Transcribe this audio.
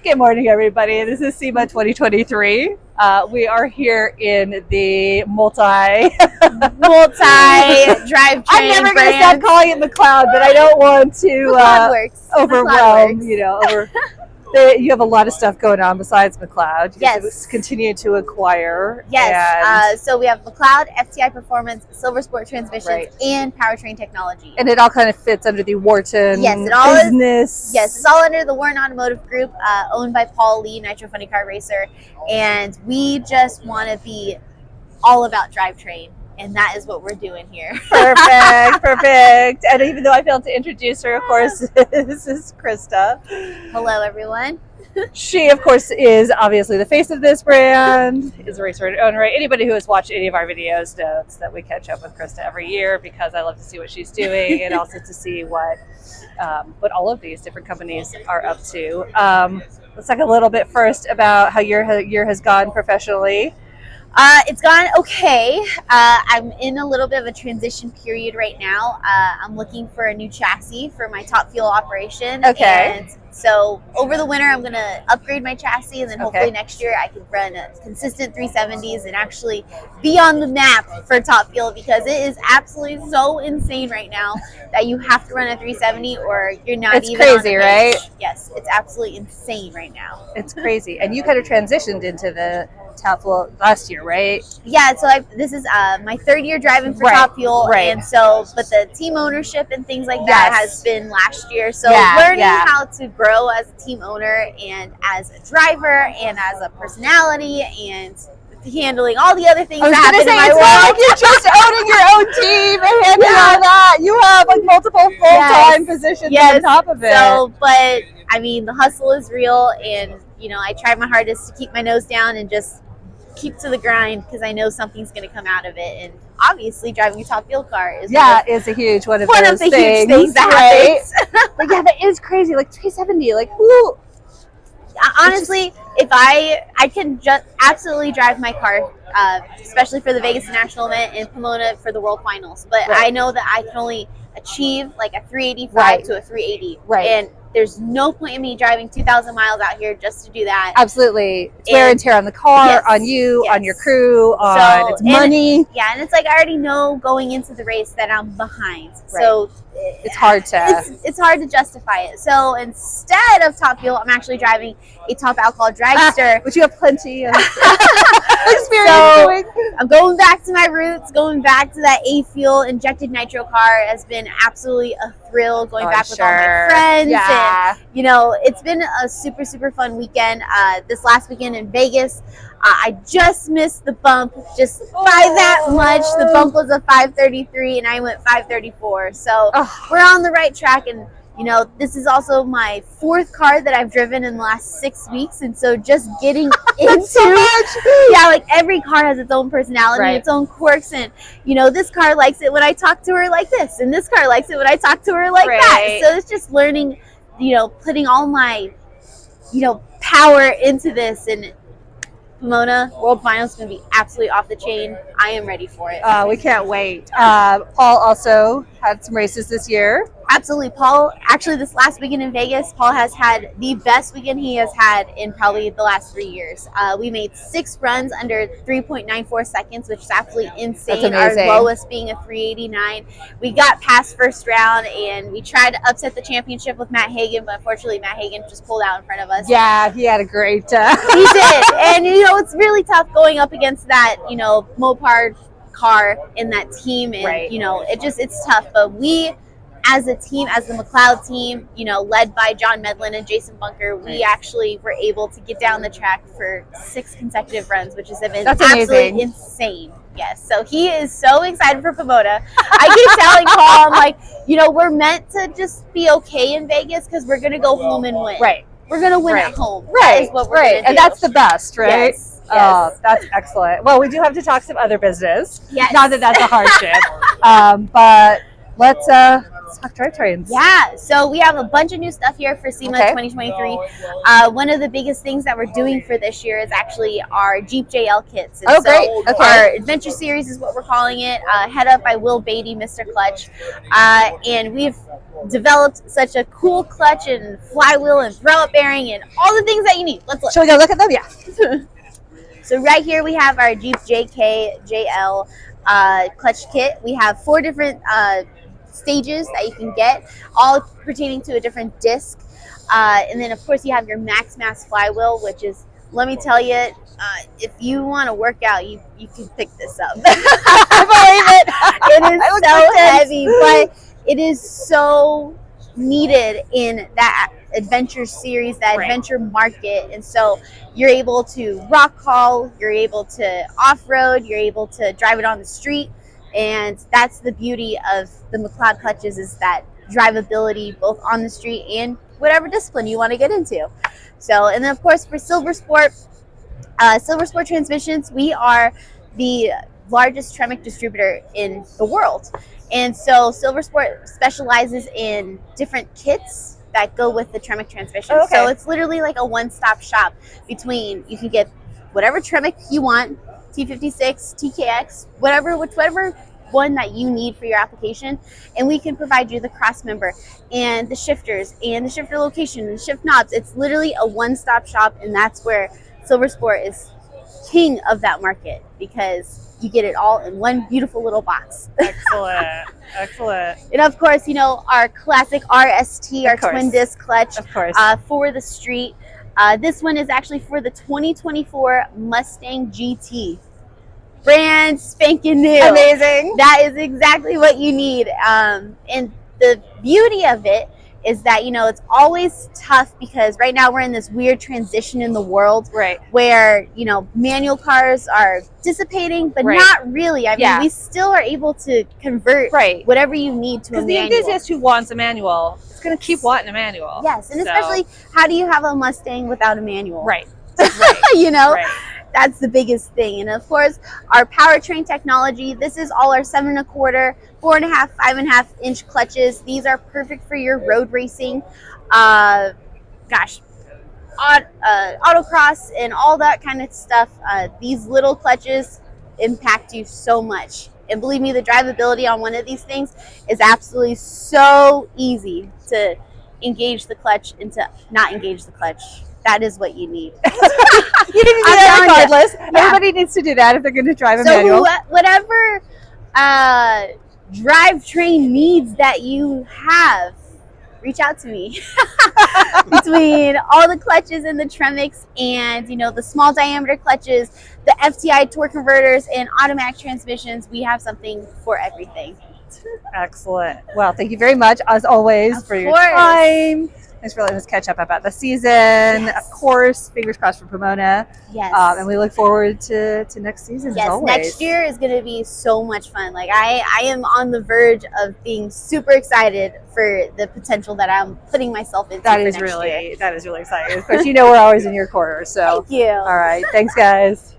Good morning, everybody. This is SEMA 2023. We are here in the multi-drivetrain I'm never going to stop calling it McLeod, but I don't want to overwhelm, you have a lot of stuff going on besides McLeod. Yes. Continue to acquire. Yes. So we have McLeod, FTI Performance, Silver Sport Transmissions, and Powertrain Technology. And it all kind of fits under the Wharton business. It's all under the Wharton Automotive Group, owned by Paul Lee, Nitro Funny Car Racer. And we just want to be all about drivetrain. And that is what we're doing here. Perfect. And even though I failed to introduce her, of course, this is Krista. Hello, everyone. She, of course, is obviously the face of this brand, is a racer and owner. Anybody who has watched any of our videos knows that we catch up with Krista every year because I love to see what she's doing and also to see what all of these different companies are up to. Let's talk a little bit first about how your year has gone professionally. It's gone okay. I'm in a little bit of a transition period right now. I'm looking for a new chassis for my top fuel operation. Okay. And so over the winter, I'm going to upgrade my chassis, and then hopefully next year I can run a consistent 370s and actually be on the map for top fuel, because it is absolutely so insane right now that you have to run a 370 or you're not it's even crazy, on the right? bench. Yes, it's absolutely insane right now. It's crazy. And you kind of transitioned into the top fuel last year, right? Yeah, so this is my third year driving for Top Fuel, and so but the team ownership and things like that has been last year. So learning how to grow as a team owner and as a driver and as a personality and handling all the other things that happen in my world. You're just owning your own team and handling all that. You have like multiple full-time positions on top of it. So, but I mean, the hustle is real, and I try my hardest to keep my nose down and just keep to the grind, because I know something's going to come out of it. And obviously driving a top fuel car is is a huge one of the things, huge things that happens. But yeah, that is crazy. Like 370, like whoo. Honestly, if I can just absolutely drive my car, especially for the Vegas National event and Pomona for the World Finals, but I know that I can only achieve like a 385 to a 380, and there's no point in me driving 2,000 miles out here just to do that. Absolutely. It's wear and tear on the car, on you, on your crew, on its money. Yeah, and it's like I already know going into the race that I'm behind. So it's hard to it's hard to justify it. So instead of Top Fuel, I'm actually driving a Top Alcohol dragster, which you have plenty of experience doing. I'm going back to my roots, going back to that A-Fuel injected nitro car has been absolutely a thrill, going back with all my friends. And, it's been a super, super fun weekend. This last weekend in Vegas, I just missed the bump just by that much. The bump was a 533 and I went 534. So we're on the right track. And this is also my fourth car that I've driven in the last 6 weeks. And so just getting into like every car has its own personality, its own quirks. And, this car likes it when I talk to her like this. And this car likes it when I talk to her like that. So it's just learning, putting all my, power into this. And Pomona World Finals is going to be absolutely off the chain. I am ready for it. We can't wait. Paul also had some races this year. Absolutely. Paul, actually this last weekend in Vegas, Paul has had the best weekend he has had in probably the last 3 years. We made 6 runs under 3.94 seconds, which is absolutely insane. Our lowest being a 389. We got past first round and we tried to upset the championship with Matt Hagan, but unfortunately Matt Hagan just pulled out in front of us. Yeah, he had a great He did. And it's really tough going up against that, Mopar car in that team, and it's tough. But we as a team, as the McLeod team, led by John Medlin and Jason Bunker, we actually were able to get down the track for 6 consecutive runs, which has been absolutely insane. Yes, so he is so excited for Pomona. I keep telling Paul, I'm like, we're meant to just be okay in Vegas because we're going to go home and win. We're going to win at home. That is what we're going to do. And that's the best, right? Yes. Oh, that's excellent. Well, we do have to talk some other business. Yes. Not that that's a hardship. But let's Let's talk drivetrains. Yeah, so we have a bunch of new stuff here for SEMA Okay. 2023. One of the biggest things that we're doing for this year is actually our Jeep JL kits. And Great. Okay. Our Adventure Series is what we're calling it, head up by Will Beatty, Mr. Clutch. And we've developed such a cool clutch and flywheel and throw-up bearing and all the things that you need. Let's look. Shall we go look at them? Yeah. So right here we have our Jeep JK JL clutch kit. We have 4 different stages that you can get, all pertaining to a different disc. And then of course you have your max mass flywheel, which is, let me tell you, if you want to work out, you can pick this up. I believe it. It is so heavy, but it is so needed in that adventure series, that adventure market. And so you're able to rock haul, you're able to off-road, you're able to drive it on the street. And that's the beauty of the McLeod clutches, is that drivability both on the street and whatever discipline you want to get into. So, and then of course for Silver Sport transmissions, we are the largest Tremec distributor in the world. And so Silver Sport specializes in different kits that go with the Tremec transmission. So it's literally like a one-stop shop between, you can get whatever Tremec you want, T56, TKX, whichever one that you need for your application, and we can provide you the cross member and the shifters and the shifter location and shift knobs. It's literally a one-stop shop, and that's where Silver Sport is king of that market, because you get it all in one beautiful little box. Excellent. Excellent. And of course, you know, our classic RST, our twin disc clutch, of course, for the street. This one is actually for the 2024 Mustang GT. Brand spanking new. Amazing. That is exactly what you need. And the beauty of it is that, you know, it's always tough, because right now we're in this weird transition in the world, where, you know, manual cars are dissipating, but not really. I mean, we still are able to convert whatever you need to a manual. Because the enthusiast who wants a manual is going to keep wanting a manual. Yes, and especially, how do you have a Mustang without a manual? Right. You know? That's the biggest thing. And of course, our powertrain technology, this is all our 7 1/4, 4 1/2, 5 1/2 inch clutches. These are perfect for your road racing, autocross and all that kind of stuff. These little clutches impact you so much. And believe me, the drivability on one of these things is absolutely so easy to engage the clutch and to not engage the clutch. That is what you need. You need to do that regardless. Everybody needs to do that if they're going to drive a manual. Whatever drivetrain needs that you have, reach out to me. Between all the clutches and the Tremec, and, you know, the small diameter clutches, the FTI torque converters, and automatic transmissions, we have something for everything. Excellent. Well, thank you very much, as always, for your time. Thanks for letting us catch up about the season. Of course, fingers crossed for Pomona. And we look forward to next season, as always. Next year is going to be so much fun. Like, I am on the verge of being super excited for the potential that I'm putting myself into. That is really exciting. Of course, you know we're always in your corner. So thank you. All right. Thanks, guys.